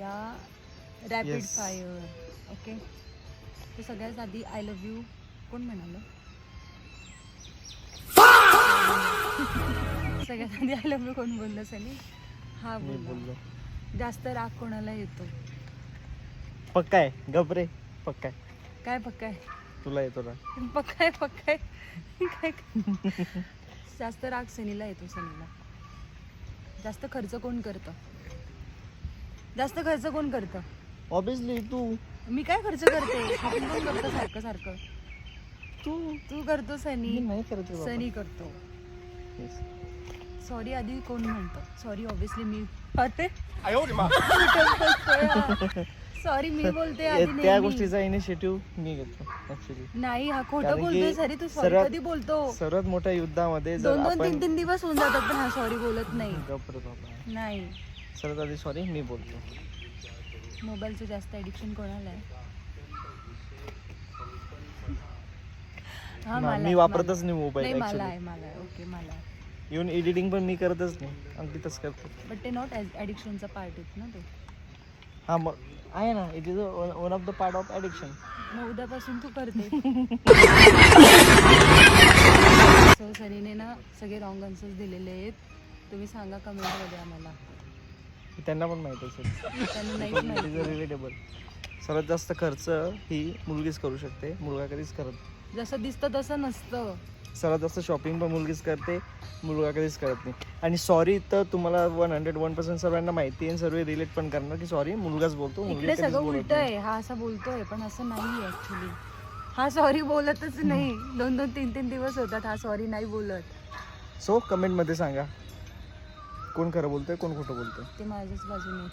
करूया rapid fire. Okay, तर सगळ्यात आधी आय लव्ह यू कोण म्हणालं? सगळ्यात आधी आय लव्ह यू कोण बोललं सनी? हा बोललो. जास्त राग कोणाला येतो? पक्काय गबरे, पक्काय. काय पक्काय? तुला येतो राग? पक्काय पक्काय काय? जास्त राग सनीला येतो. सनीला. जास्त खर्च कोण करतं? जास्त खर्च कोण करतं? ऑब्विसली तू. मी काय खर्च करते? शॉपिंग कोण करतं सारखं सारखं? तू करतो सनी. नाही करत रे सनी करतो. बाबा. सॉरी आधी कोण म्हणतं? सॉरी ऑब्विसली मी. सॉरी मी बोलते आधी त्या नेहमी. गोष्टीचा इनिशिएटिव्ह मी घेतो ऍक्च्युली. नाही, हा खोटं कारण बोलतोय. की सरी तू सॉरी कधी बोलतो? सर्वात मोठ्या युद्धामध्ये जर 2-2, आपण 3-3 दिवस होऊन जातात पण हा सॉरी बोलत नाही. गप्रे बाबा. नाही, सर्वात आधी सॉरी मी बोलतो. मोबाईलचं जास्त ॲडिक्शन कोणाला आहे? हा, मी वापरतच नाही मोबाईल मला ऍक्च्युली. आहे, मला आहे. ओके, मला आहे. इव्हन एडिटिंग पण मी करतच नाही, अगदी तसं करतो. बट ते नॉट ॲडिक्शनचा पार्ट आहेत ना ते. हा मग आहे ना, it is one of the part of addiction. मग उद्यापासून तू करते. सो सनीने ना सगळे रॉंग आन्सर्स दिलेले आहेत. तुम्ही सांगा कमेंटमध्ये आम्हाला. त्यांना पण माहिती असेल. त्यांना नाहीच माहिती. रिलेटेबल. सर्वात जास्त खर्च ही मुलगीच करू शकते, मुलगा कधीच करत नाही. जसं दिसतं तसं नसतं. सर्वात जास्त शॉपिंग पण मुलगीच करते, मुलगा कधीच करत नाही. आणि सॉरी तर तुम्हाला 101% सर्वांना माहिती आहे, सर्व रिलेट पण करणार की सॉरी मुलगाच बोलतो, मुलगी इकडे कधीच सगळं बोलत उलट नाही. आहे. हा असं बोलतोय पण असं नाही ऍक्च्युली. हा सॉरी बोलतच नाही. 2-2, 3-3 दिवस होतात हा सॉरी नाही बोलत. सो कमेंटमध्ये सांगा कोण खरं बोलतोय, कोण खोटं बोलतोय. ते माझ्याच बाजूने.